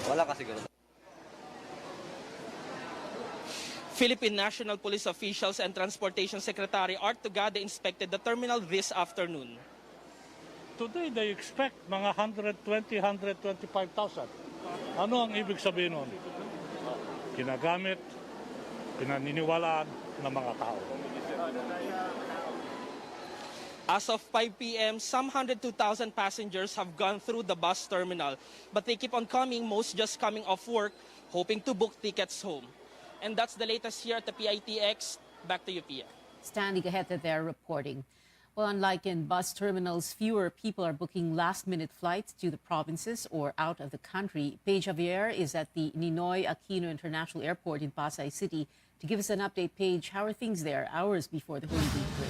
Wala ka siguro. Philippine National Police officials and Transportation Secretary Art Tugade inspected the terminal this afternoon. Today, they expect mga 120, 125,000. Ano ang ibig sabihin nun? Ginagamit, pinaniniwalaan ng mga tao. As of 5 p.m., some 102,000 passengers have gone through the bus terminal, but they keep on coming, most just coming off work, hoping to book tickets home. And that's the latest here at the PITX. Back to you, Pia. Standing ahead of their reporting. Well, unlike in bus terminals, fewer people are booking last-minute flights to the provinces or out of the country. Paige Javier is at the Ninoy Aquino International Airport in Pasay City to give us an update. Paige, how are things there hours before the Holy Week break?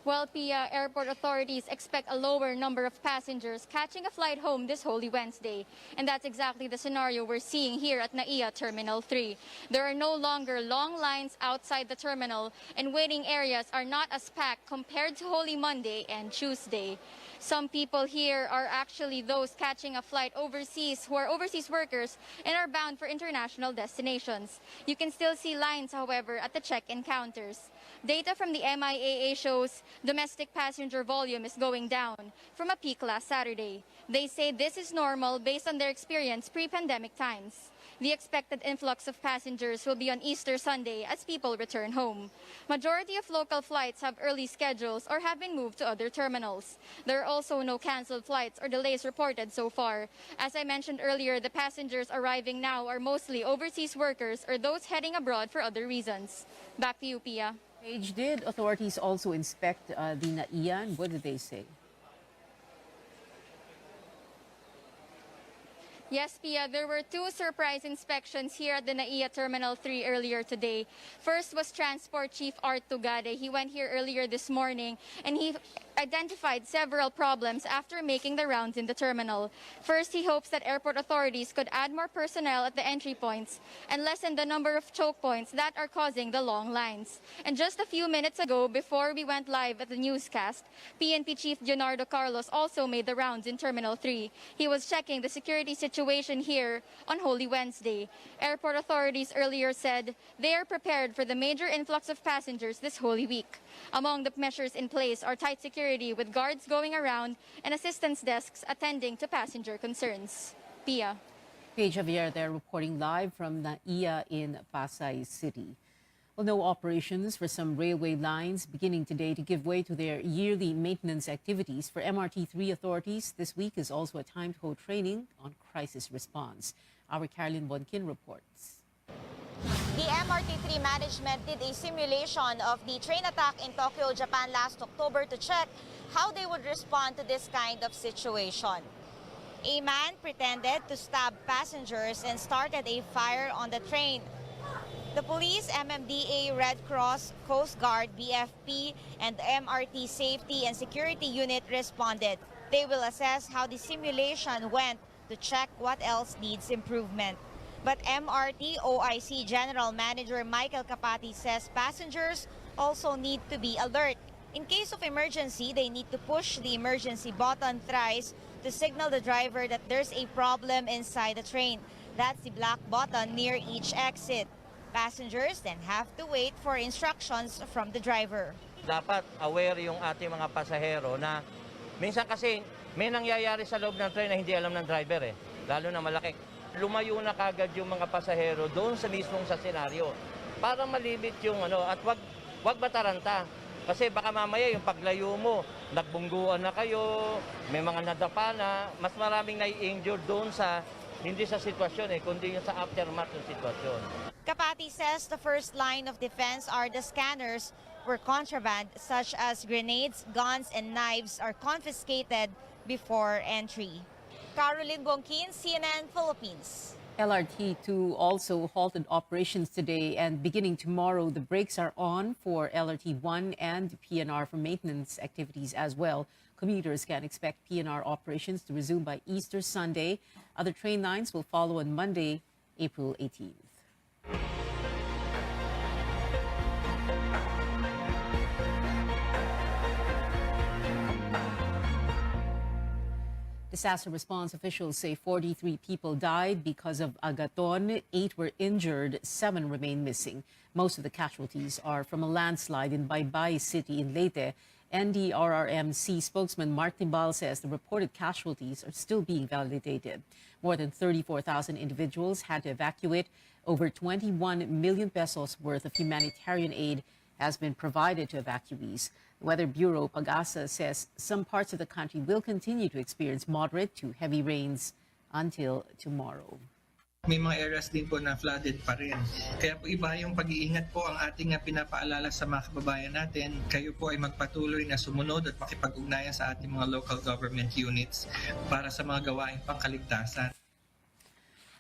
Well, Pia, airport authorities expect a lower number of passengers catching a flight home this Holy Wednesday. And that's exactly the scenario we're seeing here at NAIA Terminal 3. There are no longer long lines outside the terminal, and waiting areas are not as packed compared to Holy Monday and Tuesday. Some people here are actually those catching a flight overseas who are overseas workers and are bound for international destinations. You can still see lines, however, at the check-in counters. Data from the MIAA shows domestic passenger volume is going down from a peak last Saturday. They say this is normal based on their experience pre-pandemic times. The expected influx of passengers will be on Easter Sunday as people return home. Majority of local flights have early schedules or have been moved to other terminals. There are also no canceled flights or delays reported so far. As I mentioned earlier, the passengers arriving now are mostly overseas workers or those heading abroad for other reasons. Back to you, Pia. Paige, did authorities also inspect the NAIA, and what did they say? Yes, Pia, there were two surprise inspections here at the NAIA Terminal 3 earlier today. First was Transport Chief Art Tugade. He went here earlier this morning and he identified several problems after making the rounds in the terminal. First, he hopes that airport authorities could add more personnel at the entry points and lessen the number of choke points that are causing the long lines. And just a few minutes ago, before we went live at the newscast, PNP Chief Leonardo Carlos also made the rounds in Terminal 3. He was checking the security situation here on Holy Wednesday. Airport authorities earlier said they are prepared for the major influx of passengers this Holy Week. Among the measures in place are tight security with guards going around and assistance desks attending to passenger concerns. Pia. Paige Javier there reporting live from NAIA in Pasay City. Well, no operations for some railway lines beginning today to give way to their yearly maintenance activities. For MRT3 authorities, this week is also a time to hold training on crisis response. Our Caroline Bonkin reports. The MRT3 management did a simulation of the train attack in Tokyo, Japan last October to check how they would respond to this kind of situation. A man pretended to stab passengers and started a fire on the train. The police, MMDA, Red Cross, Coast Guard, BFP, and the MRT Safety and Security Unit responded. They will assess how the simulation went to check what else needs improvement. But MRT OIC General Manager Michael Capati says passengers also need to be alert. In case of emergency, they need to push the emergency button thrice to signal the driver that there's a problem inside the train. That's the black button near each exit. Passengers then have to wait for instructions from the driver. Dapat aware yung ating mga pasahero na minsan kasi may nangyayari sa loob ng train na hindi alam ng driver lalo na malaki. Lumayo na kagad yung mga pasahero doon sa mismong sa senaryo para malimit yung at wag mataranta. Kasi baka mamaya yung paglayo mo, nagbungguan na kayo, may mga nadapa na, mas maraming nai-injure doon sa hindi sa sitwasyon kundi yung sa aftermath ng sitwasyon. Capati says the first line of defense are the scanners where contraband such as grenades, guns, and knives are confiscated before entry. Caroline Bonkin, CNN Philippines. LRT2 also halted operations today, and beginning tomorrow, the brakes are on for LRT1 and PNR for maintenance activities as well. Commuters can expect PNR operations to resume by Easter Sunday. Other train lines will follow on Monday, April 18th. Disaster response officials say 43 people died because of Agaton, 8 were injured, 7 remain missing. Most of the casualties are from a landslide in Baybay City in Leyte. NDRRMC spokesman Mark Timbal says the reported casualties are still being validated. More than 34,000 individuals had to evacuate. Over 21 million pesos worth of humanitarian aid has been provided to evacuees. The Weather Bureau Pag-asa says some parts of the country will continue to experience moderate to heavy rains until tomorrow. May mga areas din po na flooded pa rin. Kaya po iba yung pag-iingat po ang ating pinapaalala sa mga kababayan natin. Kayo po ay magpatuloy na sumunod at makipag-ugnayan sa ating mga local government units para sa mga gawaing pangkaligtasan.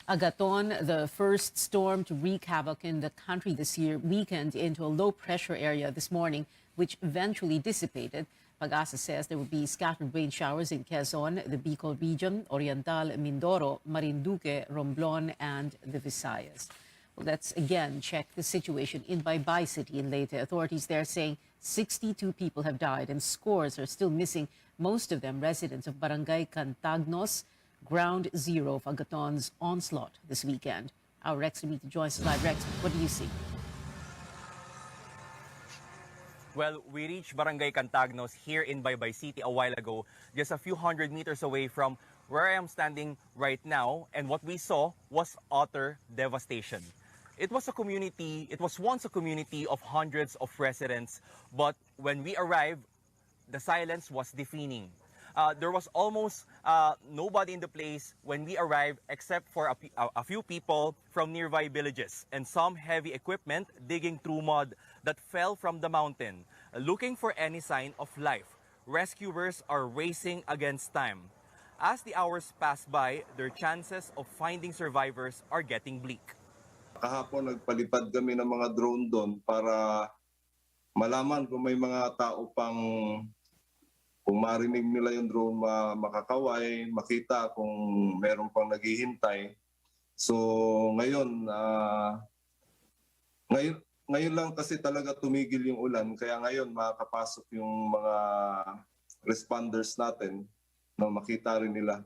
Agaton, the first storm to wreak havoc in the country this year, weakened into a low-pressure area this morning, which eventually dissipated. Pag-asa says there will be scattered rain showers in Quezon, the Bicol region, Oriental Mindoro, Marinduque, Romblon, and the Visayas. Well, let's again check the situation in Baybay City in Leyte. Authorities there saying 62 people have died and scores are still missing, most of them residents of Barangay Cantagnos, ground zero of Agaton's onslaught this weekend. Our Rex Remito joins us live. Rex, what do you see? Well, we reached Barangay Cantagnos here in Baybay City a while ago, just a few hundred meters away from where I am standing right now, and what we saw was utter devastation. It was once a community of hundreds of residents, but when we arrived, the silence was deafening. There was almost nobody in the place when we arrived except for a few people from nearby villages and some heavy equipment digging through mud that fell from the mountain. Looking for any sign of life, rescuers are racing against time. As the hours pass by, their chances of finding survivors are getting bleak. Kahapon nagpalipad kami ng mga drone doon para malaman kung may mga tao pang, kung marinig nila yung drone makakaway, makita kung meron pang naghihintay. So ngayon lang kasi talaga tumigil yung ulan, kaya ngayon makakapasok yung mga responders natin na makita rin nila.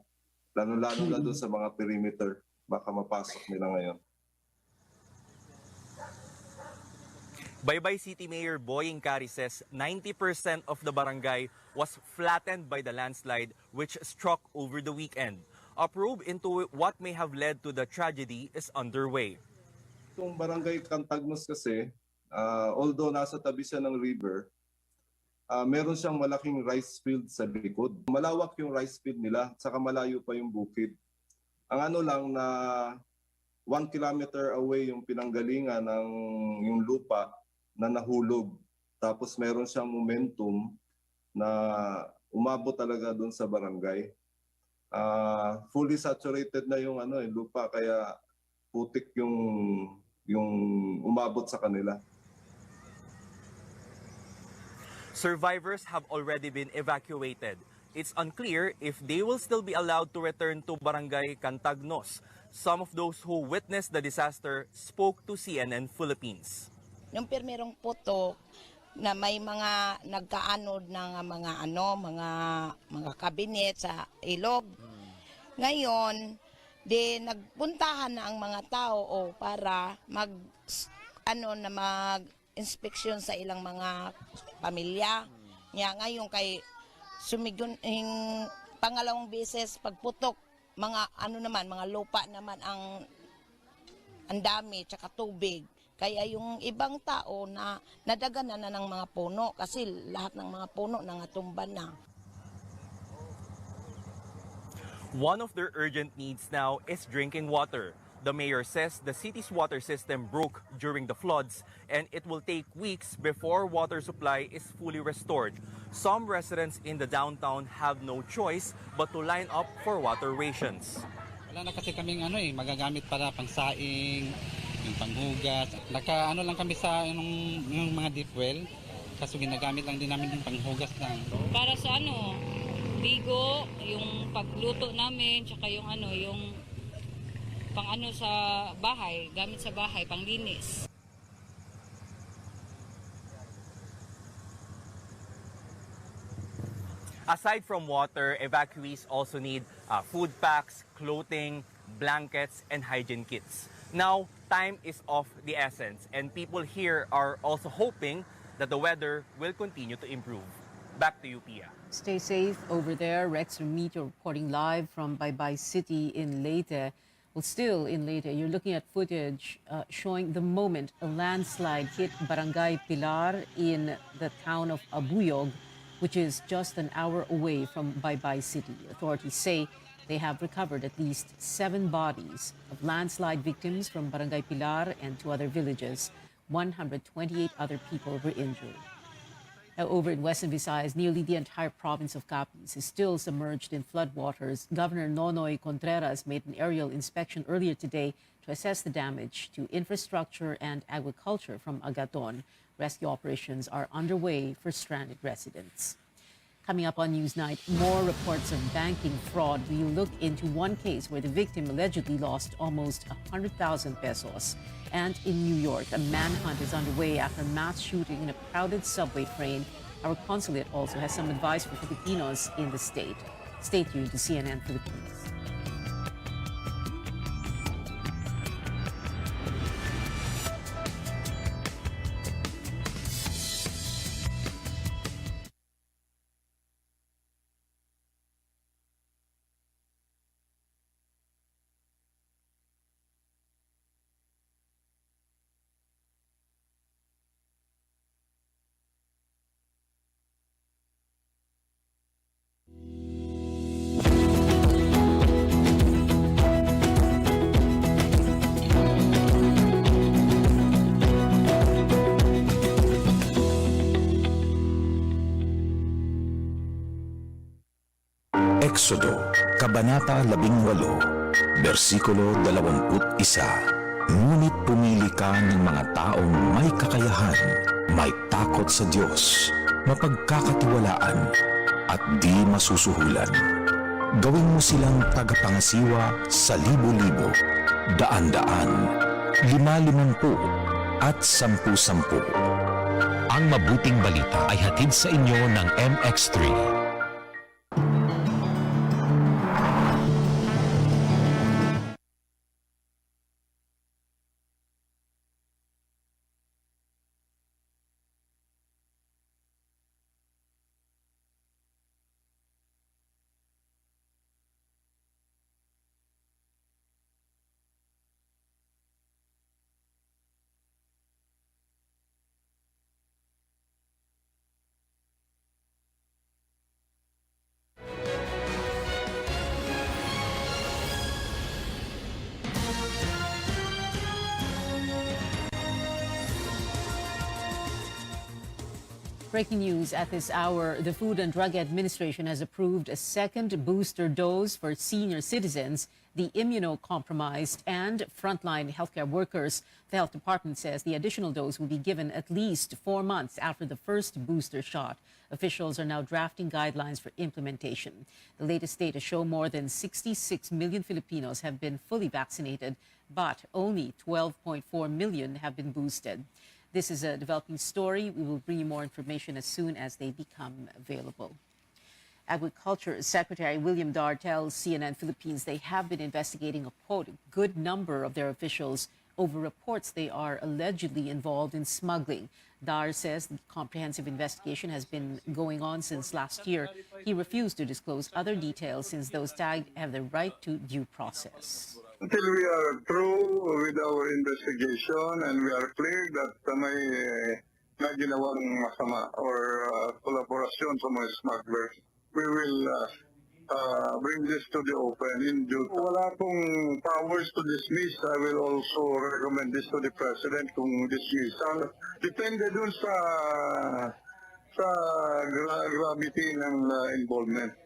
Lalo-lalo na doon sa mga perimeter, baka mapasok nila ngayon. Baybay City Mayor Boying Cari says 90% of the barangay was flattened by the landslide which struck over the weekend. A probe into what may have led to the tragedy is underway. Itong Barangay Cantagnos kasi, although nasa tabi siya ng river, meron siyang malaking rice field sa likod. Malawak yung rice field nila, saka malayo pa yung bukid. Ang ano lang na 1 kilometer away yung pinanggalingan ng yung lupa na nahulog. Tapos meron siyang momentum na umabot talaga doon sa barangay. Fully saturated na yung lupa, kaya putik yung umabot sa kanila. Survivors have already been evacuated. It's unclear if they will still be allowed to return to Barangay Cantagnos. Some of those who witnessed the disaster spoke to CNN Philippines. Nung pirmerong putok na may mga nagkaanod ng mga kabinet sa ilog. Ngayon, nagpuntahan na ang mga tao para mag-inspeksyon sa ilang mga pamilya. Ngayon kay sumigun pangalawang beses pagputok, mga lupa naman ang dami tsaka tubig. Kaya yung ibang tao na nadaganan na ng mga puno kasi lahat ng mga puno nangatumban na. One of their urgent needs now is drinking water. The mayor says the city's water system broke during the floods and it will take weeks before water supply is fully restored. Some residents in the downtown have no choice but to line up for water rations. Wala na kasi kaming magagamit para pangsaing, yung panghugas. Lang kami sa yung mga deep well, kaso ginagamit lang din namin yung panghugas lang. Para sa bigo, yung pagluto namin, tsaka yung sa bahay, gamit sa bahay, panglinis. Aside from water, evacuees also need food packs, clothing, blankets, and hygiene kits. Now, time is of the essence, and people here are also hoping that the weather will continue to improve. Back to you, Pia. Stay safe over there. Rex Remito reporting live from Baybay City in Leyte. Well, still in Leyte, you're looking at footage showing the moment a landslide hit Barangay Pilar in the town of Abuyog, which is just an hour away from Baybay City. Authorities say they have recovered at least 7 bodies of landslide victims from Barangay Pilar and 2 other villages. 128 other people were injured. Now, over in Western Visayas, nearly the entire province of Capiz is still submerged in floodwaters. Governor Nonoy Contreras made an aerial inspection earlier today to assess the damage to infrastructure and agriculture from Agaton. Rescue operations are underway for stranded residents. Coming up on Newsnight, more reports of banking fraud. We'll look into one case where the victim allegedly lost almost 100,000 pesos. And in New York, a manhunt is underway after a mass shooting in a crowded subway train. Our consulate also has some advice for Filipinos in the state. Stay tuned to CNN Philippines. Exodo, Kabanata 18, versikulo 21. Ngunit pumili ka ng mga taong may kakayahan, may takot sa Diyos, mapagkakatiwalaan, at di masusuhulan. Gawin mo silang tagapangasiwa sa libo-libo, daan-daan, 5-50 at 10-10. Ang mabuting balita ay hatid sa inyo ng MX3. Breaking news at this hour, the Food and Drug Administration has approved a second booster dose for senior citizens, the immunocompromised, and frontline healthcare workers. The health department says the additional dose will be given at least 4 months after the first booster shot. Officials are now drafting guidelines for implementation. The latest data show more than 66 million Filipinos have been fully vaccinated, but only 12.4 million have been boosted. This is a developing story. We will bring you more information as soon as they become available. Agriculture Secretary William Dar tells CNN Philippines they have been investigating a, quote, good number of their officials over reports they are allegedly involved in smuggling. Dar says the comprehensive investigation has been going on since last year. He refused to disclose other details since those tagged have the right to due process. Until we are through with our investigation and we are clear that may ginawang masama or collaboration sa mga smugglers, we will bring this to the open in due time. Wala pong powers to dismiss. I will also recommend this to the President kung dismissal. Depende dun sa gravity ng involvement.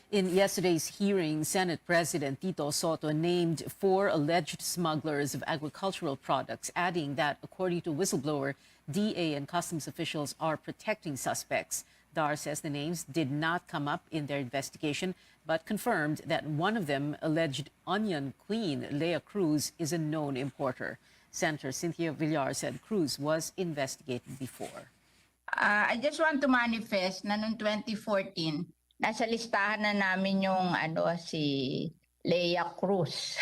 In yesterday's hearing, Senate President Tito Soto named 4 alleged smugglers of agricultural products, adding that, according to whistleblower, DA and customs officials are protecting suspects. Dar says the names did not come up in their investigation, but confirmed that one of them, alleged onion queen Leah Cruz, is a known importer. Senator Cynthia Villar said Cruz was investigated before. I just want to manifest na noong 2014, nasa listahan na namin yung si Leia Cruz.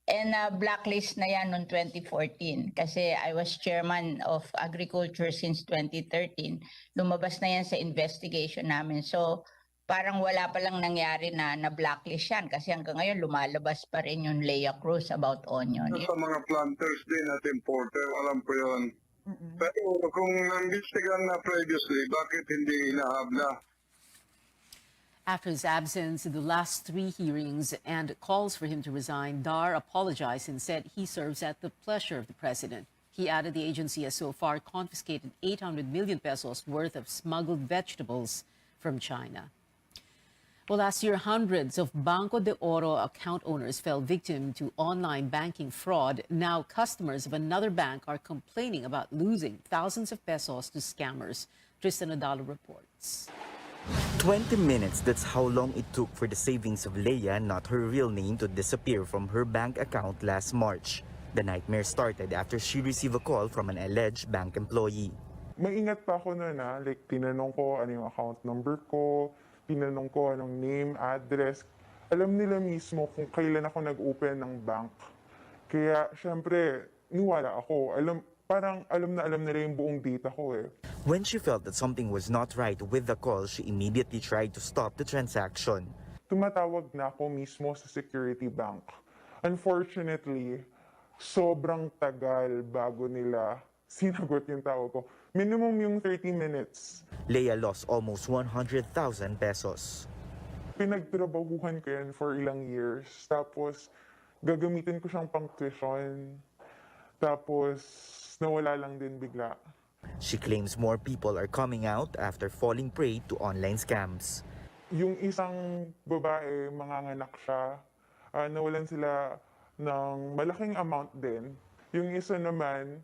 And blacklist na yan noong 2014 kasi I was chairman of agriculture since 2013. Lumabas na yan sa investigation namin. So parang wala pa lang nangyari na blacklist yan kasi hanggang ngayon lumalabas pa rin yung Leia Cruz about onion. Sa mga planters din at importer, alam ko yun. Pero kung nang-investigan na previously, bakit hindi inahabla? After his absence in the last 3 hearings and calls for him to resign, Dar apologized and said he serves at the pleasure of the president. He added the agency has so far confiscated 800 million pesos worth of smuggled vegetables from China. Well, last year, hundreds of Banco de Oro account owners fell victim to online banking fraud. Now, customers of another bank are complaining about losing thousands of pesos to scammers. Tristan Odalo reports. 20 minutes, that's how long it took for the savings of Leia, not her real name, to disappear from her bank account last March. The nightmare started after she received a call from an alleged bank employee. Maingat pa ako noon like tinanong ko ano yung account number ko, tinanong ko anong name, address. Alam nila mismo kung kailan ako nag-open ng bank. Kaya syempre, niwala ako. Parang alam na nila yung buong data ko eh. When she felt that something was not right with the call, she immediately tried to stop the transaction. Tumatawag na ako mismo sa security bank. Unfortunately, sobrang tagal bago nila sinagot yung tawag ko. Minimum yung 30 minutes. Leia lost almost 100,000 pesos. Pinagtrabahuhan ko yan for ilang years. Tapos, gagamitin ko siyang pang tuition. Tapos, nawala lang din bigla. She claims more people are coming out after falling prey to online scams. Yung isang babae, manganganak siya, nawalan sila ng malaking amount din. Yung isa naman,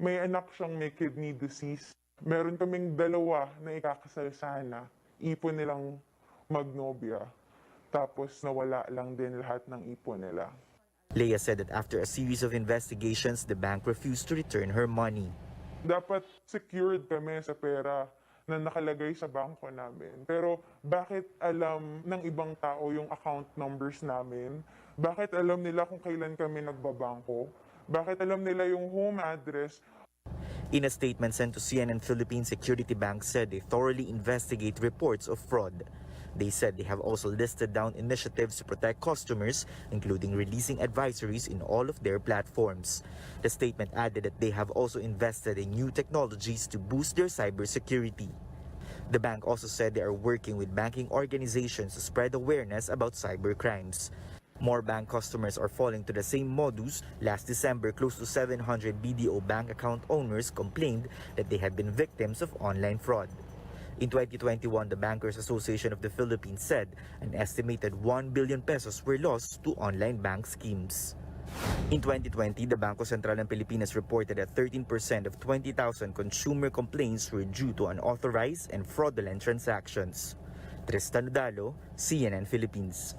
may anak siyang may kidney disease. Meron kaming dalawa na ikakasal sana. Ipon nilang magnobya. Tapos nawala lang din lahat ng ipon nila. Leia said that after a series of investigations, the bank refused to return her money. Dapat secured kami sa pera na nakalagay sa bangko namin. Pero bakit alam ng ibang tao yung account numbers namin? Bakit alam nila kung kailan kami nagbabangko? Bakit alam nila yung home address? In a statement sent to CNN, Philippine Security Bank said they thoroughly investigate reports of fraud. They said they have also listed down initiatives to protect customers, including releasing advisories in all of their platforms. The statement added that they have also invested in new technologies to boost their cybersecurity. The bank also said they are working with banking organizations to spread awareness about cybercrimes. More bank customers are falling to the same modus. Last December, close to 700 BDO bank account owners complained that they had been victims of online fraud. In 2021, the Bankers Association of the Philippines said an estimated 1 billion pesos were lost to online bank schemes. In 2020, the Bangko Sentral ng Pilipinas reported that 13% of 20,000 consumer complaints were due to unauthorized and fraudulent transactions. Tristan Udalo, CNN Philippines.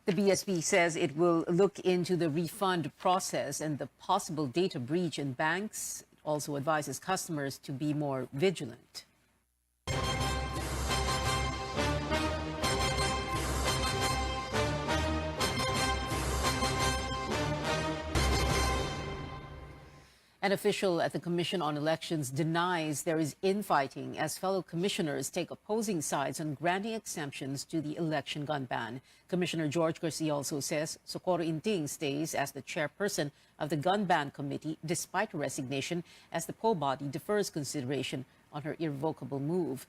The BSP says it will look into the refund process and the possible data breach in banks. It also advises customers to be more vigilant. An official at the Commission on Elections denies there is infighting as fellow commissioners take opposing sides on granting exemptions to the election gun ban. Commissioner George Garcia also says Socorro Inting stays as the chairperson of the gun ban committee despite her resignation as the PO body defers consideration on her irrevocable move.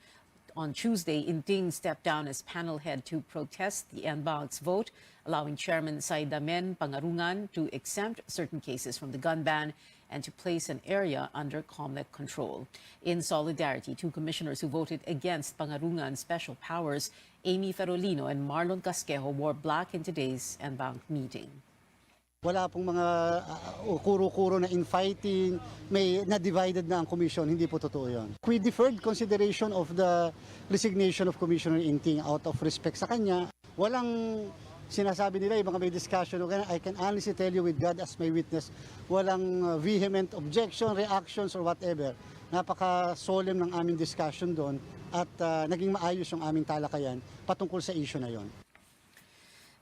On Tuesday, Inting stepped down as panel head to protest the en banc's vote, allowing Chairman Saidamen Pangarungan to exempt certain cases from the gun ban and to place an area under COMELEC control. In solidarity, 2 commissioners who voted against Pangarungan's special powers, Amy Ferolino and Marlon Casquejo, wore black in today's en banc meeting. Wala pong mga kuro-kuro na infighting, may na-divided na ang commission, hindi po totoo yun. We deferred consideration of the resignation of Commissioner Inting out of respect sa kanya. Walang sinasabi nila, yung mga may discussion, I can honestly tell you with God as my witness, walang vehement objection, reactions, or whatever. Napaka-solemn ng aming discussion doon at naging maayos yung aming talakayan patungkol sa issue na yon.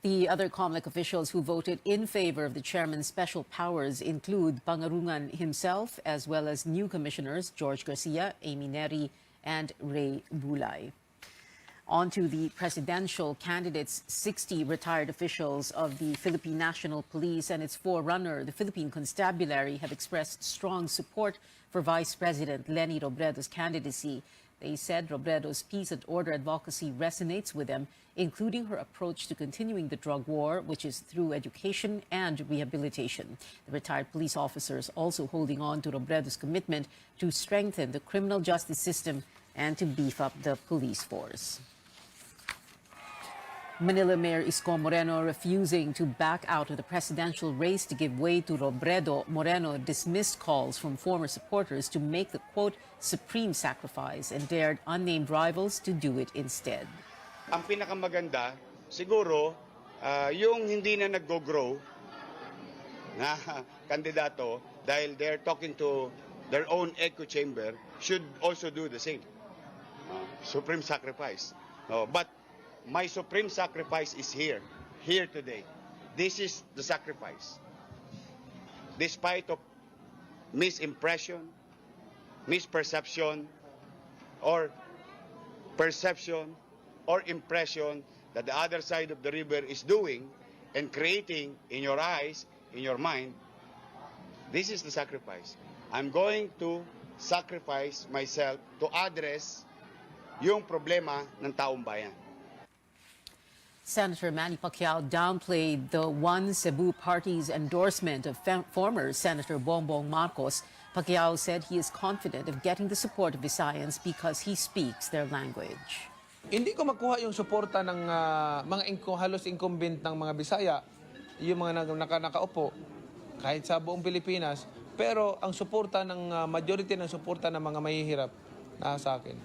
The other COMELEC officials who voted in favor of the chairman's special powers include Pangarungan himself, as well as new commissioners George Garcia, Amy Neri, and Ray Bulay. On to the presidential candidates. 60 retired officials of the Philippine National Police and its forerunner, the Philippine Constabulary, have expressed strong support for Vice President Leni Robredo's candidacy. They said Robredo's peace and order advocacy resonates with them, including her approach to continuing the drug war, which is through education and rehabilitation. The retired police officers also holding on to Robredo's commitment to strengthen the criminal justice system and to beef up the police force. Manila Mayor Isko Moreno refusing to back out of the presidential race to give way to Robredo. Moreno dismissed calls from former supporters to make the, quote, supreme sacrifice and dared unnamed rivals to do it instead. Ang pinakamaganda, siguro, yung hindi na nag-go-grow na kandidato dahil they're talking to their own echo chamber should also do the same. Supreme sacrifice. But my supreme sacrifice is here today. This is the sacrifice. Despite of misimpression, misperception, or perception, or impression that the other side of the river is doing and creating in your eyes, in your mind, this is the sacrifice. I'm going to sacrifice myself to address yung problema ng taong bayan. Senator Manny Pacquiao downplayed the One Cebu Party's endorsement of former Senator Bongbong Marcos. Pacquiao said he is confident of getting the support of Visayans because he speaks their language. Hindi ko makuha yung suporta ng mga halos incumbent ng mga Bisaya, yung mga nakaupo, kahit sa buong Pilipinas. Pero ang suporta ng majority ng suporta ng mga mahihirap nasa akin.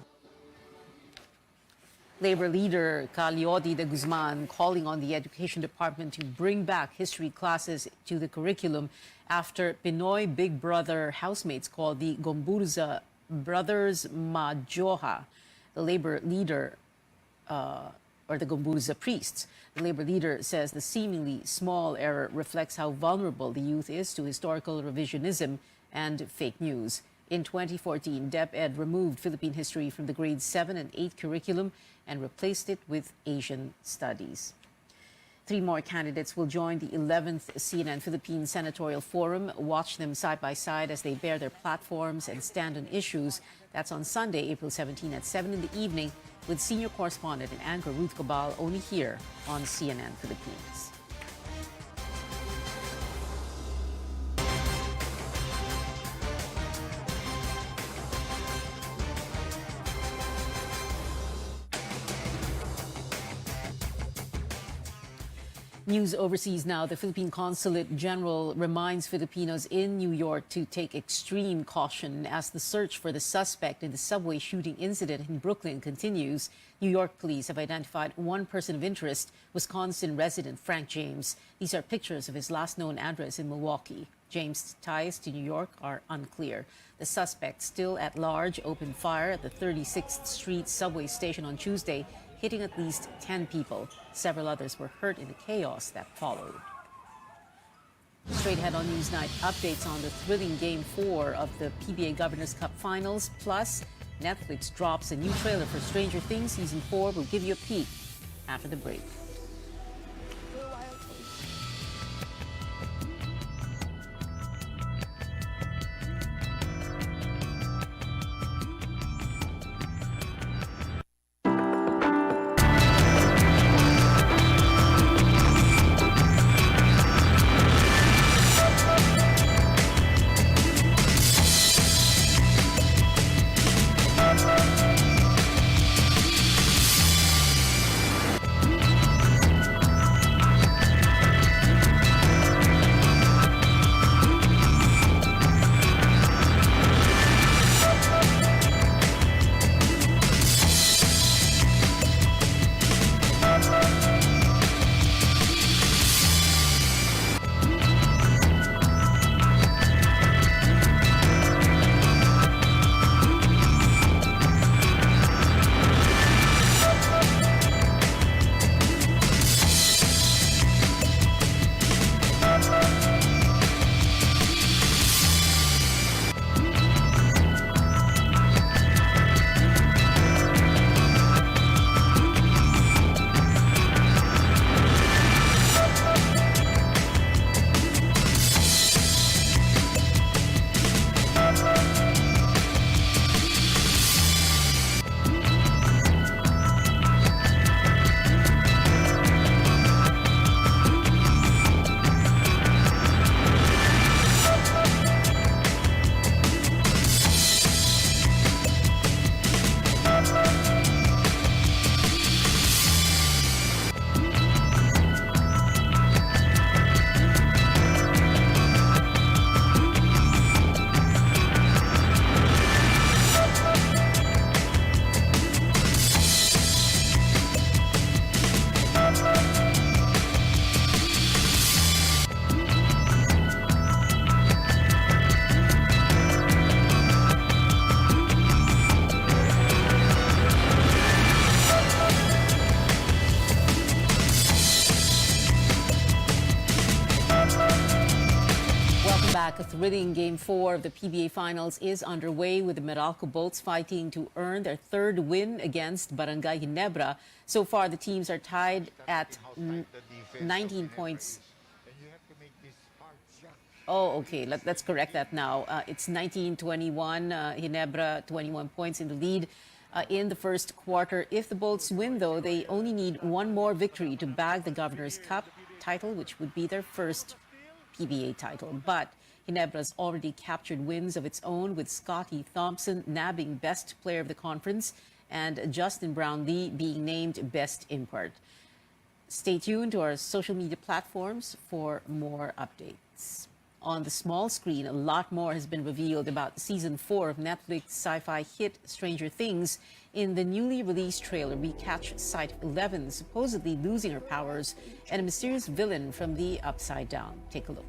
Labor leader Caliodi de Guzman calling on the Education Department to bring back history classes to the curriculum after Pinoy Big Brother housemates called the Gomburza Brothers Majoha. The labor leader, or the Gomburza priests. The labor leader says the seemingly small error reflects how vulnerable the youth is to historical revisionism and fake news. In 2014, DepEd removed Philippine history from the grades 7 and 8 curriculum and replaced it with Asian studies. 3 more candidates will join the 11th CNN Philippine Senatorial Forum. Watch them side by side as they bear their platforms and stand on issues. That's on Sunday, April 17 at 7 in the evening with senior correspondent and anchor Ruth Cabal only here on CNN Philippines. News overseas now. The Philippine Consulate General reminds Filipinos in New York to take extreme caution as the search for the suspect in the subway shooting incident in Brooklyn continues. New York police have identified one person of interest, Wisconsin resident Frank James. These are pictures of his last known address in Milwaukee. James' ties to New York are unclear. The suspect still at large opened fire at the 36th Street subway station on Tuesday, hitting at least 10 people. Several others were hurt in the chaos that followed. Straight ahead on Newsnight, updates on the thrilling Game 4 of the PBA Governors Cup Finals. Plus, Netflix drops a new trailer for Stranger Things Season 4. We'll give you a peek after the break. A thrilling Game 4 of the PBA Finals is underway with the Meralco Bolts fighting to earn their third win against Barangay Ginebra. So far, the teams are tied at 19 points. Oh, okay. Let's correct that now. It's 19-21. Ginebra 21 points in the lead in the first quarter. If the Bolts win, though, they only need one more victory to bag the Governor's Cup title, which would be their first PBA title. But Ginebra's already captured wins of its own, with Scotty Thompson nabbing Best Player of the Conference and Justin Brownlee being named Best Import. Stay tuned to our social media platforms for more updates. On the small screen, a lot more has been revealed about Season 4 of Netflix sci-fi hit Stranger Things. In the newly released trailer, we catch Site 11 supposedly losing her powers and a mysterious villain from the Upside Down. Take a look.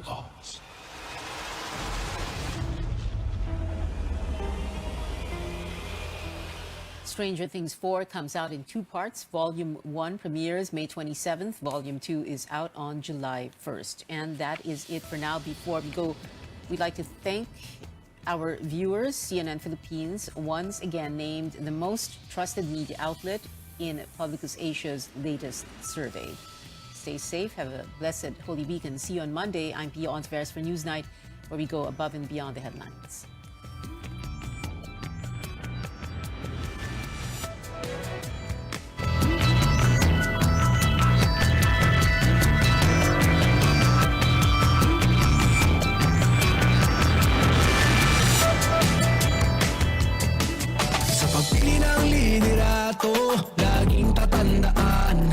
Lost. Stranger Things 4 comes out in 2 parts. Volume 1 premieres May 27th. Volume 2 is out on July 1st. And that is it for now. Before we go, we'd like to thank our viewers. CNN Philippines once again named the most trusted media outlet in Publicus Asia's latest survey. Stay safe, have a blessed Holy Week, and see you on Monday. I'm Pia Honteveros for Newsnight, where we go above and beyond the headlines. Sa pagpili ng liderato, laging tatandaan,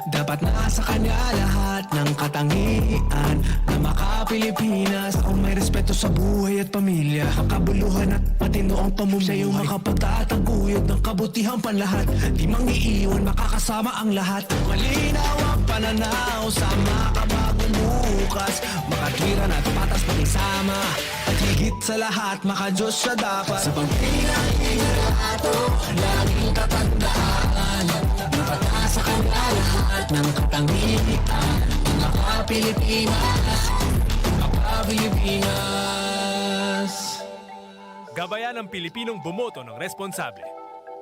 dapat nasa kanya lahat ng katangian na maka-Pilipinas ang may respeto sa buhay at pamilya, makabuluhan at matino ang pamumuhay. Siya yung makapagtataguyod ng kabutihang panlahat, di mangiiwan, makakasama ang lahat. Malinaw ang pananaw sa makabagong bukas, makatwiran at patas pagsama, at higit sa lahat maka-Diyos siya dapat. Sa pagpili ng liderato, laging tatandaan, dapat nasa kanya lahat ng katangian, maka-Pilipinas, maka-Pilipinas. Gabayan ng Pilipinong bumoto ng responsable.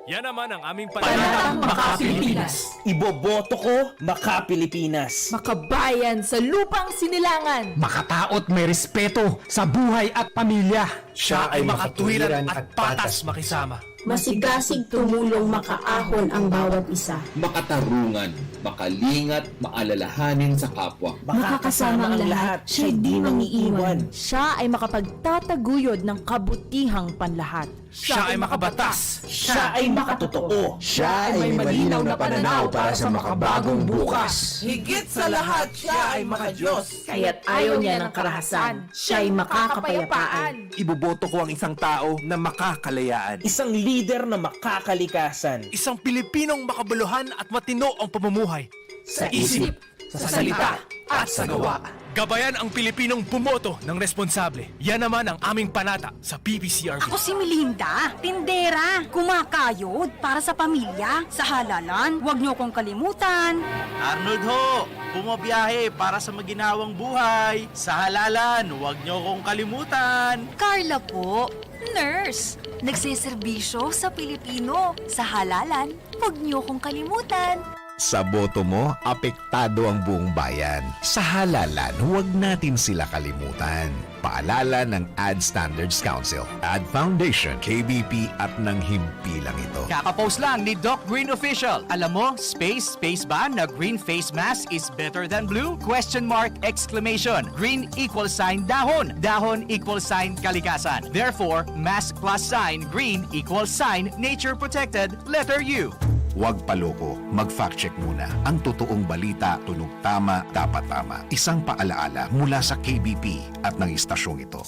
Yan naman ang aming Panatang Maka-Pilipinas. Iboboto ko Maka-Pilipinas. Makabayan sa lupang sinilangan. Makataot may respeto sa buhay at pamilya. Siya ay makatwiran at patas makisama. Masigasig tumulong makaahon ang bawat isa. Makatarungan, makalingat, maalalahanin sa kapwa. Makakasama ang lahat, siya'y di mangiiwan. Siya ay makapagtataguyod ng kabutihang panlahat. Siya ay makabatas. Siya ay makatotoo. Siya ay may malinaw na pananaw para sa makabagong bukas. Higit sa lahat, siya ay maka-Diyos. Kaya't ayaw niya ng karahasan, siya'y makakapayapaan. Iboboto ko ang isang tao na makakalayaan. Isang leader na makakalikasan. Isang Pilipinong makabuluhan at matino ang pamumuhay. Sa isip, sa salita, at sa gawa. Gabayan ang Pilipinong bumoto ng responsable. Yan naman ang aming panata sa PPCRB. Ako si Melinda, tindera, kumakayod para sa pamilya. Sa halalan, huwag niyo kong kalimutan. Arnold ho, bumabiyahe para sa maginhawang buhay. Sa halalan, huwag niyo kong kalimutan. Carla po, nurse, nagsiservisyo sa Pilipino. Sa halalan, huwag niyo kong kalimutan. Sa boto mo, apektado ang buong bayan. Sa halalan, huwag natin sila kalimutan. Paalala ng Ad Standards Council, Ad Foundation, KBP at ng himpilang ito. Kakapost lang ni Doc Green Official. Alam mo, space ba na green face mask is better than blue? Question mark, exclamation. Green equals sign dahon. Dahon equals sign kalikasan. Therefore, mask plus sign green equals sign nature protected, letter U. Huwag paloko, mag-fact check muna. Ang totoong balita, tunog tama, dapat tama. Isang paalaala mula sa KBP at ng istasyong ito.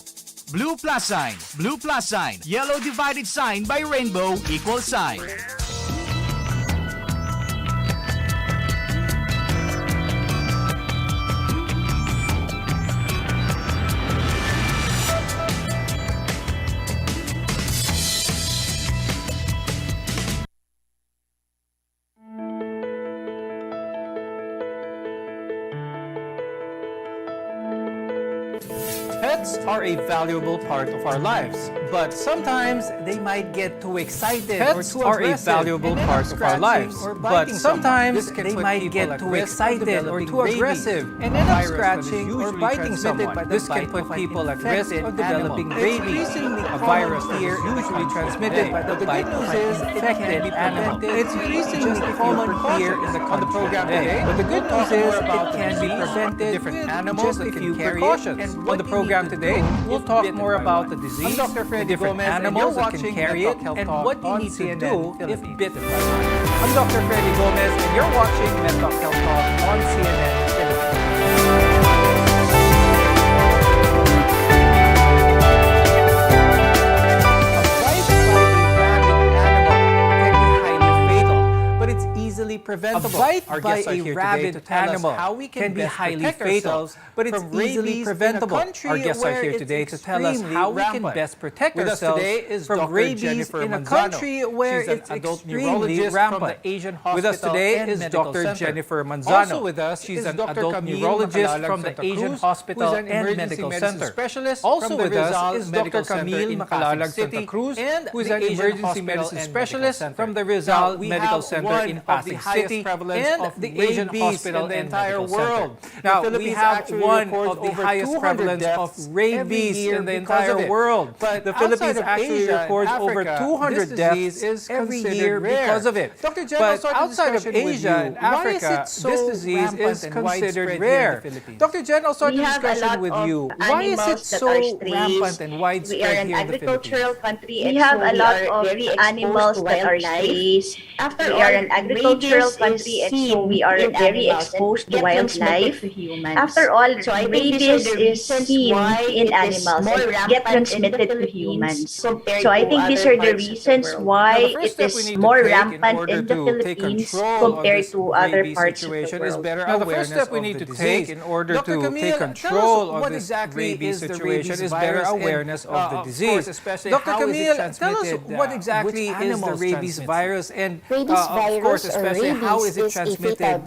Blue plus sign, yellow divided sign by rainbow equals sign. Pets are a valuable part of our lives, but sometimes they might get too excited or too aggressive. Pets are a valuable part of our lives, but sometimes they might get too excited or too aggressive and end up scratching or biting someone. This can put people at risk of developing rabies, a virus here usually transmitted by the bite of an infected animal. It's increasingly common here in the program today, but the good news is it can be prevented different animals just a few precautions. On the program today, we'll talk more about the disease, the different animals that can carry it, and what you need to do if bitten by one. I'm Dr. Freddy Gomez, and you're watching Mental Health Talk on CNN Philippines. Easily preventable. A bite by a rabid animal can be highly fatal, but it's easily preventable. Our guests are here today to tell us how we can best protect ourselves from rabies in a country where it's extremely rampant. With us today is Dr. Jennifer Manzano. She's an adult neurologist from the Asian Hospital and Medical Center. Also with us is Dr. Camille Macalalag Santa Cruz, who is an emergency medicine specialist from the Rizal Medical Center in Pasig City and the Asian Hospital in the entire world. Now, we have one of the highest prevalence of rabies in the entire world. The Philippines actually records over 200 deaths every year because of it. But outside of Asia and Africa, this disease is considered rare. Dr. Jen, I'll start the discussion with you. Why is it so rampant and widespread here in the Philippines? We have a lot of animals that are stray. We are an agricultural country, and so we are very exposed to wildlife. After all, rabies is seen in animals and get transmitted to humans. So I think these are the reasons why it is more rampant in the Philippines compared to other parts of the world. Now, the first step we need to take in order to take control of this rabies situation is better awareness of the disease. Dr. Camille, tell us what exactly is the rabies virus, and of course, especially how is it transmitted?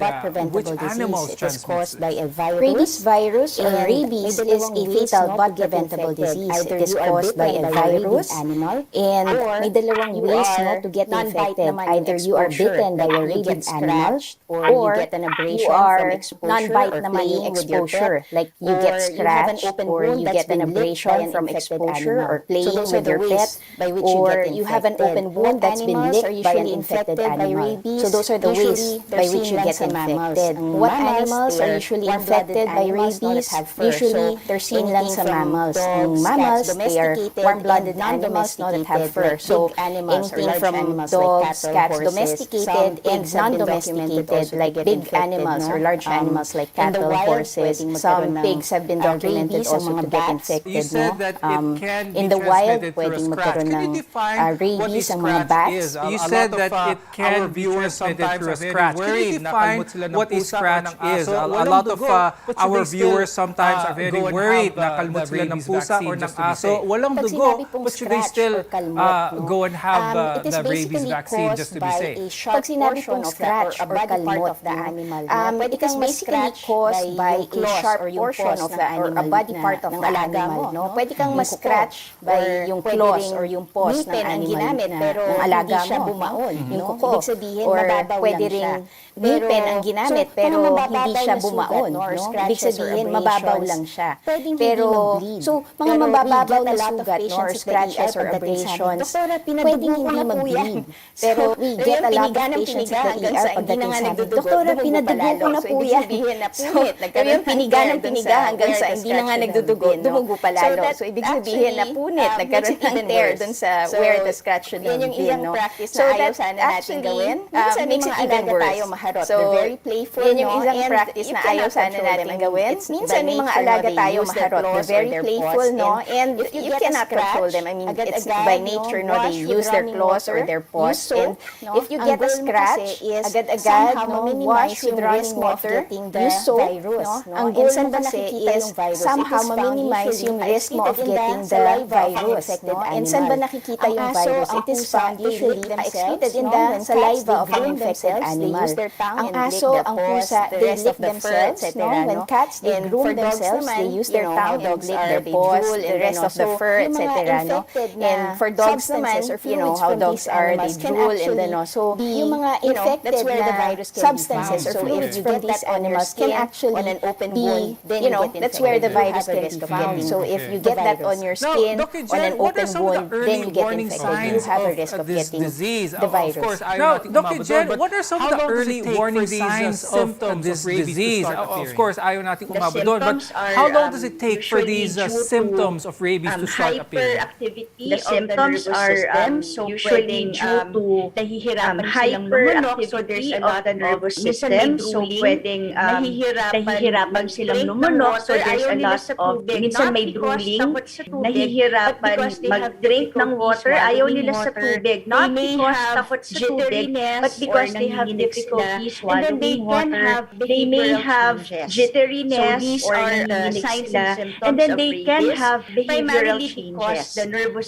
Which animals transmit it? Rabies virus or rabies is a fatal but preventable disease. It is caused by a virus, and may dalawang ways to get infected. Either you are bitten by a rabid animal, or you are non-bite naman yung exposure. Like you get scratched, or you get an abrasion from exposure, or playing with your pet, or you have an open wound that's been licked by an infected animal. So those are the ways by which you get infected. What animals are usually infected by rabies? Usually, they're seen lang sa mammals. Yung mammals, they are warm-blooded animals that have fur. So, anything from dogs, cats, domesticated and non-domesticated, like big animals or large animals like cattle, horses. Some pigs have been documented also to get infected. You said that it can be in the wild, transmitted through a pwedeng scratch. magkaroon Can you ng define what a rabies ang mga scratch bats. is? You said that it can be transmitted through a scratch. Can you define what a scratch is? A lot of our viewers sometimes are very worried na kalmot sila ng pusa or ng aso. Walang dugo, but should they still go and have the rabies vaccine just to be safe? Pag sinabi pong scratch or kalmot, it is basically caused by a sharp portion of the animal, or a body part of the animal. No? Pwede kang ma-scratch by yung claws or yung paws ng animal ng alaga mo. Yung kuko. Or pwede ring ngipin ang ginamit pero hindi siya bumaon. No? Ibig sabihin, mababaw lang siya. Pero, so, mga mabababaw na sugat, or scratches or abrasions, pwedeng hindi mag-bleed. Pero we get a lot of patients at the ER pagdating sa amin, Doktora, pinadugo ko na po yan. So, yung piniga ng piniga hanggang sa hindi na nga nagdudugo, dumugo pa lalo. So, ibig sabihin na punit, nagkaroon ng tear dun sa where the scratch should have been. No? So, that's actually, makes it even worse. So, yan yung isang practice na ayaw sana natin gawin. Minsan may mga alaga tayo maharot. They're very playful, no? And you cannot control them. I mean, it's by nature, no? They use their claws or their paws. And if you get a scratch, agad-agad, no? Wash with running water. Use soap, no? Ang goal mo kasi is somehow ma-minimize yung risk mo of getting the virus, no? And saan ba nakikita yung virus? It is found usually excreted in the saliva of an infected themselves, they use their tongue. Ang aso, ang pusa, they lick themselves, no? When cats, they groom themselves, they use their tongue and lick their paws, the rest of the fur, etc. No? And for dogs naman, you know how dogs are, they drool and then also yung mga infected na substances or fluids from these animals can actually be, you know, that's where the virus can be found. So if you get that on your skin, on an open wound, then you get infected. You have a risk of getting the virus. Now, Dr. Jen, what are some of the early warning signs of this disease? Of course, ayaw natin umabot doon, but how long does it take for these symptoms of rabies to start appearing? The symptoms are usually due to hyperactivity of the nervous system. So, pwedeng nahihirapan silang lumunok. So, there's a lot of, minsan may drooling, nahihirapan mag-drink ng water, ayaw nila sa tubig. Not because takot sa tubig, but because they have difficulties swallowing water. They may have jitteriness or nanginginig sila. And then they can have behavioral changes.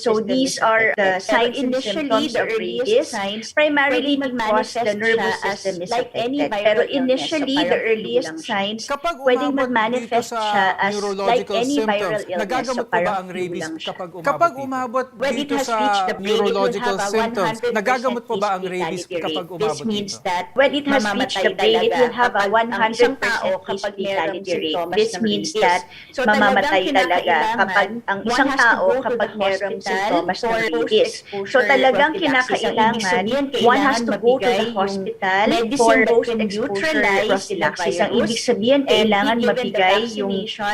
So these are the signs and symptoms of rabies. Primarily because the nervous system is affected. Pero initially, the earliest signs, pwedeng mag-manifest siya as like any viral illness. So parang flu lang siya. Kapag umabot dito sa neurological symptoms, nagagamot po ba ang rabies kapag umabot dito? When it has reached the brain, it will have a 100% case fatality rate. This means that mamamatay talaga kapag ang isang tao kapag merong sintomas ng rabies. So talagang kinakailangan, one has to go to the hospital for post-exposure prophylaxis. Ang ibig sabihin, kailangan mabigay yung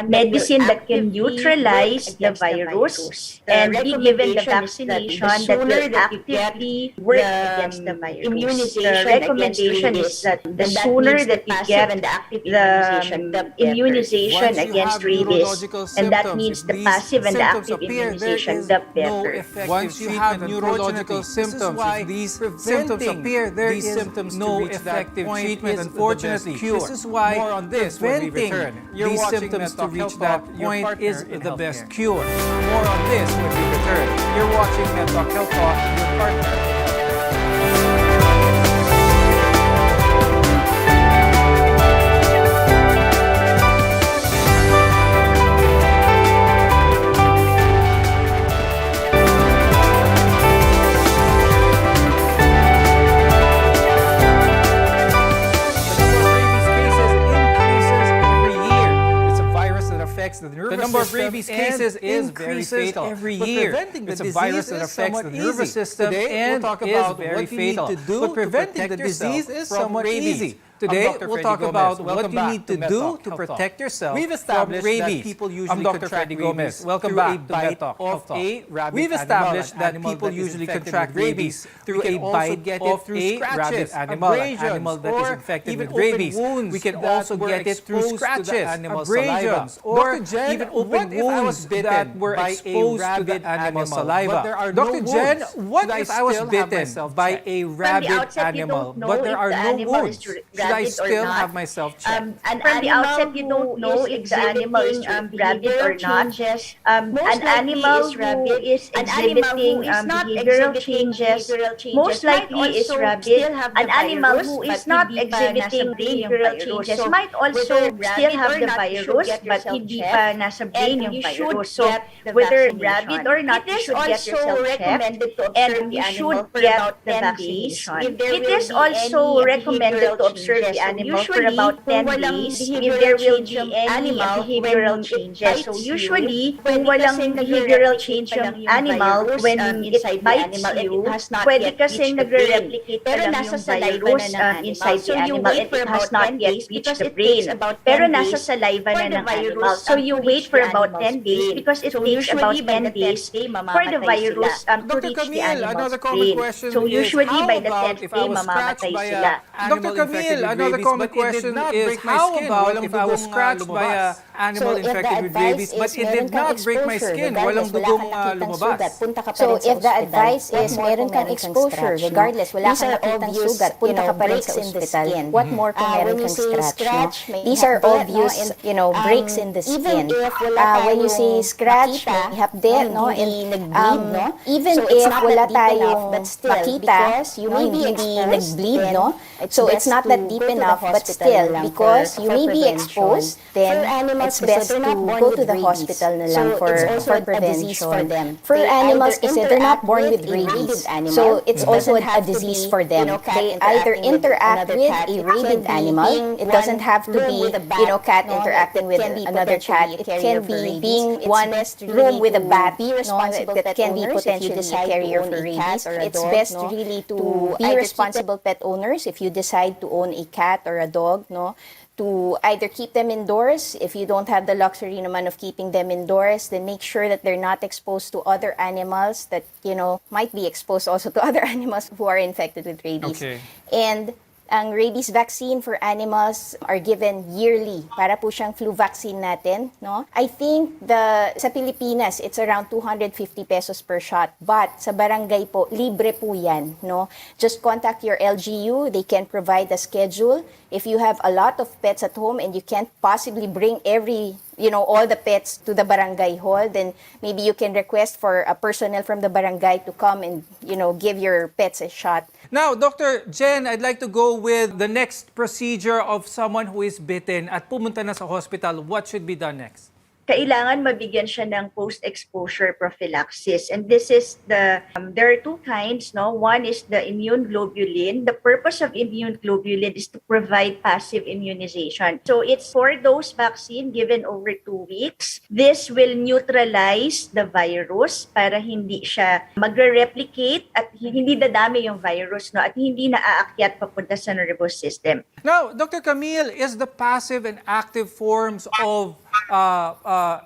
medicine that can neutralize the virus and be given the vaccination that will actively work against the virus. The recommendation is that the sooner that we get the immunization against rabies, and that means the passive and the active immunization, the better. Once you have neurological symptoms, if these symptoms appear, there is no effective treatment, unfortunately. This is why more on this when we return. These symptoms to reach that point is the best cure. More on this when we return. You're watching MedTalk Health Talk, your partner. The number of rabies cases is very fatal every year. It's a virus that affects the nervous system and is very fatal. But preventing the disease is somewhat easy. Today, we'll talk about what you need to do to protect yourself from rabies. I'm Dr. Freddy Gomez. Welcome back to MedTalk Health Talk. We've established that people usually contract rabies through a bite of a rabid animal, an animal that is infected with rabies. We can also get it through scratches, abrasions, or even open wounds that were exposed to the animal's saliva. Dr. Jen, what if I was bitten by a rabid animal, but there are no wounds? Should I still have myself checked? From the outset, you don't know if the animal is rabid or not. An animal who is exhibiting behavioral changes most likely is rabid. An animal who is not exhibiting behavioral changes might also still have the virus, but hindi pa nasa brain yung virus. So whether rabid or not, you should get yourself checked, and you should get the vaccination. It is also recommended to observe the animal for about 10 days if there will be any behavioral changes. So usually, kung walang behavioral change yung animal, when it bites you, pwede kasing nagre-replicate pa lang yung virus inside the animal, and it has not yet reached the brain. Pero nasa saliva na ng animal. So you wait for about 10 days because it takes about 10 days for the virus to reach the animal's brain. So usually by the 10th day, mamamatay sila. Dr. Camille, another common question is, how about if I was scratched by an animal infected with rabies, but it did not break my skin? Walang dugong lumabas. So if the advice is meron kang exposure, regardless, wala kang nakitang sugat, punta ka pa rin sa ospital. What more kung meron kang scratch, no? These are obvious, breaks in the skin. When you say scratch, may hapde, no? And even if wala tayong makita, you may be nag-bleed, no? So it's not that deep enough, but still, because you may be exposed, then it's best to go to the hospital na lang for prevention. For animals, kasi they're not born with rabies, so it's also a disease for them. They either interact with a rabid animal. It doesn't have to be, cat interacting with another cat. It can be being one room with a bat, that can be potentially a carrier for rabies. It's best really to be responsible pet owners if you decide to own a cat or a dog, to either keep them indoors. If you don't have the luxury naman of keeping them indoors, then make sure that they're not exposed to other animals that, might be exposed also to other animals who are infected with rabies. Okay. And ang rabies vaccine for animals are given yearly. Para po siyang flu vaccine natin, no? I think sa Pilipinas, it's around 250 pesos per shot. But sa barangay po, libre po yan, no? Just contact your LGU. They can provide a schedule. If you have a lot of pets at home and you can't possibly bring all the pets to the barangay hall, then maybe you can request for a personnel from the barangay to come and, give your pets a shot. Now, Dr. Jen, I'd like to go with the next procedure of someone who is bitten at pumunta na sa hospital. What should be done next? Kailangan mabigyan siya ng post-exposure prophylaxis. And this is there are two kinds, no? One is the immune globulin. The purpose of immune globulin is to provide passive immunization. So it's 4-dose vaccine given over 2 weeks. This will neutralize the virus para hindi siya magre-replicate at hindi dadami yung virus, no? At hindi naaakyat papunta sa nervous system. Now, Dr. Camille, is the passive and active forms of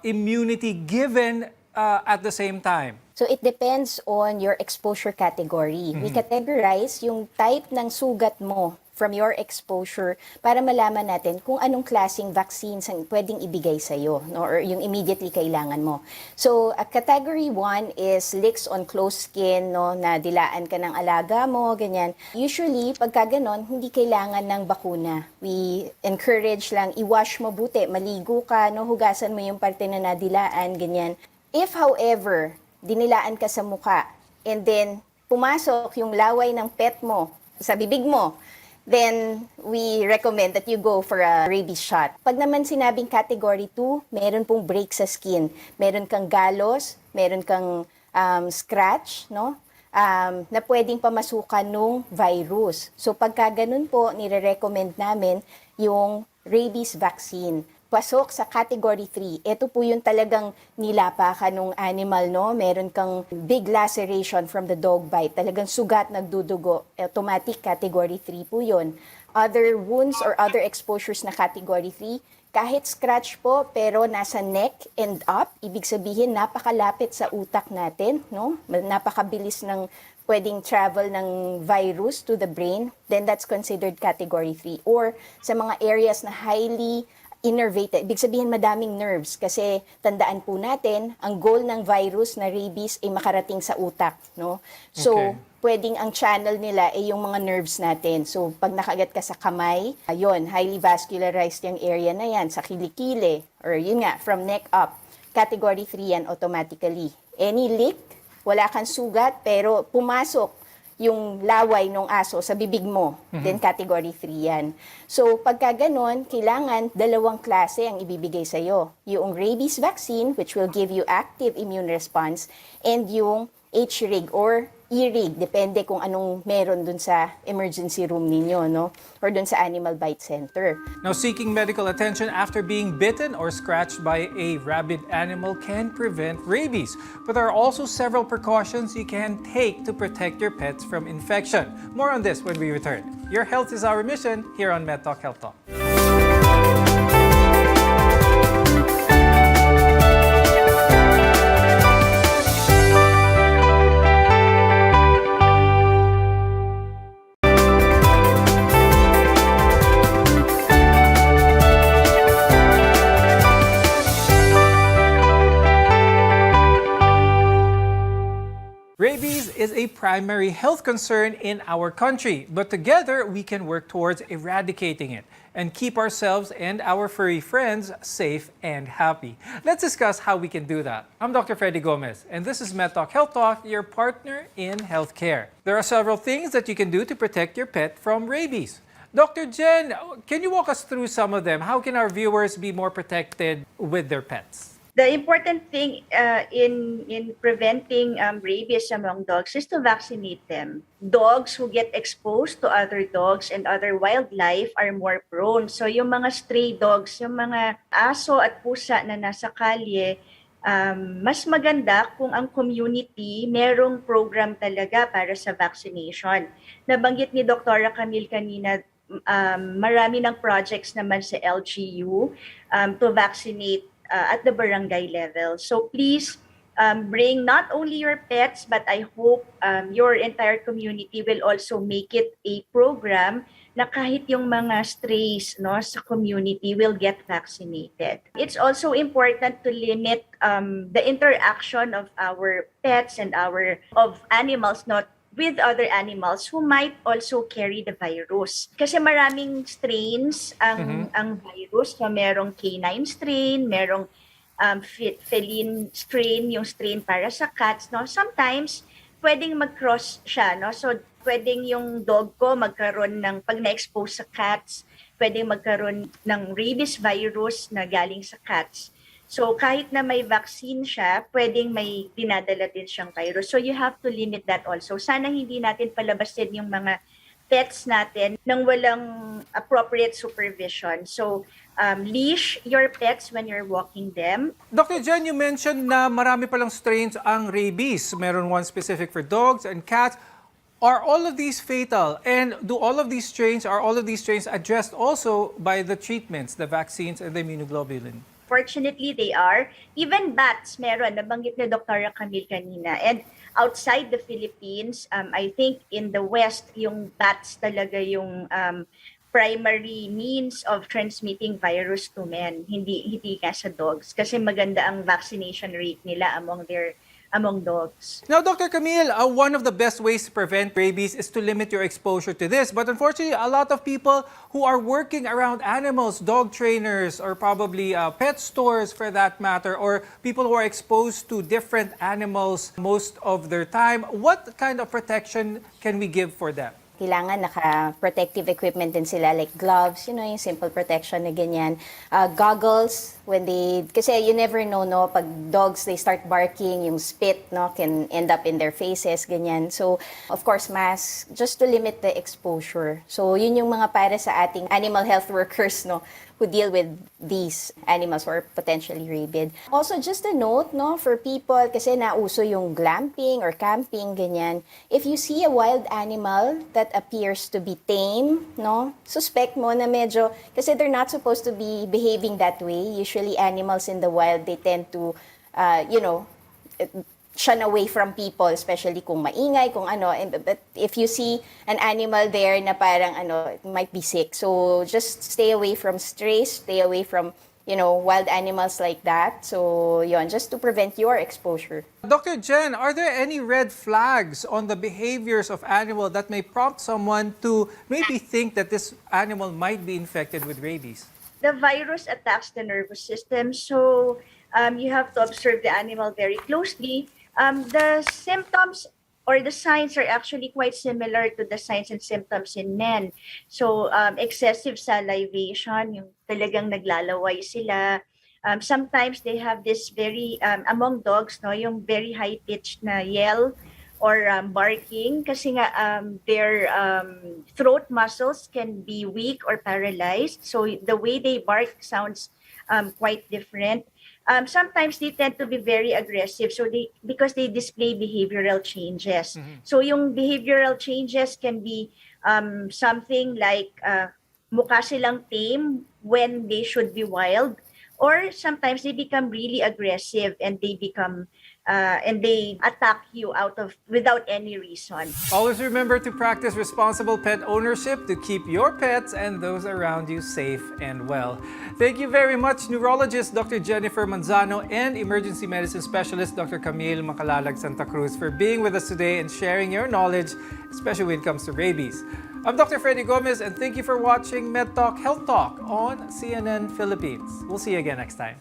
immunity given at the same time? So it depends on your exposure category. We categorize yung type ng sugat mo from your exposure para malaman natin kung anong klaseng vaccines ang pwedeng ibigay sa'yo, no? Or yung immediately kailangan mo. So, category 1 is licks on closed skin, no? Na dilaan ka ng alaga mo, ganyan. Usually, pagka ganon, hindi kailangan ng bakuna. We encourage lang, i-wash mabuti, maligo ka, no? Hugasan mo yung parte na nadilaan, ganyan. If, however, dinilaan ka sa muka, and then pumasok yung laway ng pet mo sa bibig mo, then we recommend that you go for a rabies shot. Pag naman sinabing category 2, meron pong break sa skin. Meron kang galos, meron kang scratch, no? Na pwedeng pamasukan nung virus. So pagka ganun po, nire-recommend namin yung rabies vaccine. Pasok sa category 3. Ito po yung talagang nilapa ka nung animal, no? Meron kang big laceration from the dog bite. Talagang sugat, nagdudugo. Automatic category 3 po yun. Other wounds or other exposures na category 3, kahit scratch po, pero nasa neck and up, ibig sabihin napakalapit sa utak natin, no? Napakabilis ng pwedeng travel ng virus to the brain, then that's considered category 3. Or sa mga areas na highly innervated. Ibig sabihin madaming nerves kasi tandaan po natin, ang goal ng virus na rabies ay makarating sa utak, no? So, pwedeng ang channel nila ay yung mga nerves natin. So, pag nakagat ka sa kamay, ayun, highly vascularized yung area na yan, sa kilikili, or yun nga, from neck up. Category 3 yan automatically. Any lick, wala kang sugat, pero pumasok yung laway ng aso sa bibig mo, then category 3 yan. So, pagka ganon, kailangan 2 klase ang ibibigay sa'yo. Yung rabies vaccine, which will give you active immune response, and yung HRIG or IRIG, depende kung anong meron dun sa emergency room ninyo, no? Or dun sa animal bite center. Now, seeking medical attention after being bitten or scratched by a rabid animal can prevent rabies. But there are also several precautions you can take to protect your pets from infection. More on this when we return. Your health is our mission here on MedTalk Health Talk. a primary health concern in our country, but together we can work towards eradicating it and keep ourselves and our furry friends safe and happy. Let's discuss how we can do that. I'm Dr. Freddy Gomez, and this is MedTalk Health Talk, your partner in healthcare. There are several things that you can do to protect your pet from rabies. Dr. Jen, can you walk us through some of them? How can our viewers be more protected with their pets? The important thing in preventing rabies among dogs is to vaccinate them. Dogs who get exposed to other dogs and other wildlife are more prone. So yung mga stray dogs, yung mga aso at pusa na nasa kalye, mas maganda kung ang community merong program talaga para sa vaccination. Nabanggit ni Dr. Camille kanina, marami ng projects naman sa LGU to vaccinate at the barangay level. So please bring not only your pets, but I hope your entire community will also make it a program na kahit yung mga strays sa community will get vaccinated. It's also important to limit the interaction of our pets and of animals, not with other animals who might also carry the virus. Kasi maraming strains ang virus. So merong canine strain, merong feline strain, yung strain para sa cats. Sometimes, pwedeng mag-cross siya. So pwedeng yung dog ko magkaroon ng, pag na-expose sa cats, pwedeng magkaroon ng rabies virus na galing sa cats. So kahit na may vaccine siya, pwedeng may dinadala din siyang virus. So you have to limit that also. Sana hindi natin palabasin yung mga pets natin nang walang appropriate supervision. So leash your pets when you're walking them. Dr. Jen, you mentioned na marami palang strains ang rabies. Meron one specific for dogs and cats. Are all of these fatal? And are all of these strains addressed also by the treatments, the vaccines, and the immunoglobulin? Fortunately, they are. Even bats, meron. Nabanggit ni Dr. Camille kanina. And outside the Philippines, I think in the West, yung bats talaga yung primary means of transmitting virus to men. Hindi ka sa dogs. Kasi maganda ang vaccination rate nila among dogs. Now, Dr. Camille, one of the best ways to prevent rabies is to limit your exposure to this. But unfortunately, a lot of people who are working around animals, dog trainers, or probably pet stores for that matter, or people who are exposed to different animals most of their time, what kind of protection can we give for them? Kailangan naka-protective equipment din sila, like gloves, yung simple protection na ganyan. Goggles, kasi you never know, pag dogs, they start barking, yung spit, can end up in their faces, ganyan. So, of course, mask, just to limit the exposure. So, yun yung mga para sa ating animal health workers, who deal with these animals or potentially rabid. Also, just a note, for people, kasi nauso yung glamping or camping, ganyan. If you see a wild animal that appears to be tame, suspect mo na medyo, kasi they're not supposed to be behaving that way. Usually, animals in the wild, they tend to, shun away from people, especially kung maingay, kung ano. But if you see an animal there na parang might be sick. So just stay away from strays, stay away from, wild animals like that. So yon, just to prevent your exposure. Dr. Jen, are there any red flags on the behaviors of animal that may prompt someone to maybe think that this animal might be infected with rabies? The virus attacks the nervous system, so you have to observe the animal very closely. The symptoms or the signs are actually quite similar to the signs and symptoms in men. So, excessive salivation, yung talagang naglalaway sila. Sometimes they have this very, among dogs, yung very high-pitched na yell or barking kasi nga their throat muscles can be weak or paralyzed. So, the way they bark sounds quite different. Sometimes they tend to be very aggressive because they display behavioral changes. So yung behavioral changes can be something like mukha silang tame when they should be wild, or sometimes they become really aggressive and they become and they attack you without any reason. Always remember to practice responsible pet ownership to keep your pets and those around you safe and well. Thank you very much, neurologist Dr. Jennifer Manzano and emergency medicine specialist Dr. Camille Macalalag Santa Cruz for being with us today and sharing your knowledge, especially when it comes to rabies. I'm Dr. Freddy Gomez, and thank you for watching MedTalk Health Talk on CNN Philippines. We'll see you again next time.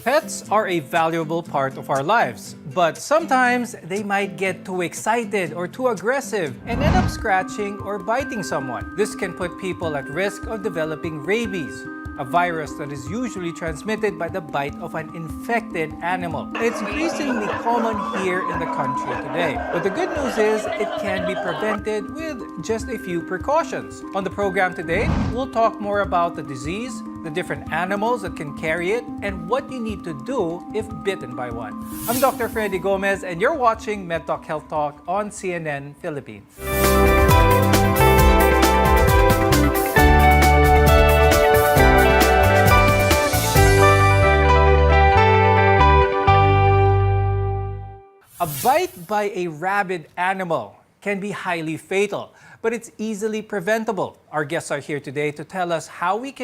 Pets are a valuable part of our lives, but sometimes they might get too excited or too aggressive and end up scratching or biting someone. This can put people at risk of developing rabies, a virus that is usually transmitted by the bite of an infected animal. It's increasingly common here in the country today. But the good news is it can be prevented with just a few precautions. On the program today, we'll talk more about the disease, the different animals that can carry it, and what you need to do if bitten by one. I'm Dr. Freddy Gomez, and you're watching MedTalk Health Talk on CNN Philippines. A bite by a rabid animal can be highly fatal, but it's easily preventable. Our guests are here today to tell us how we can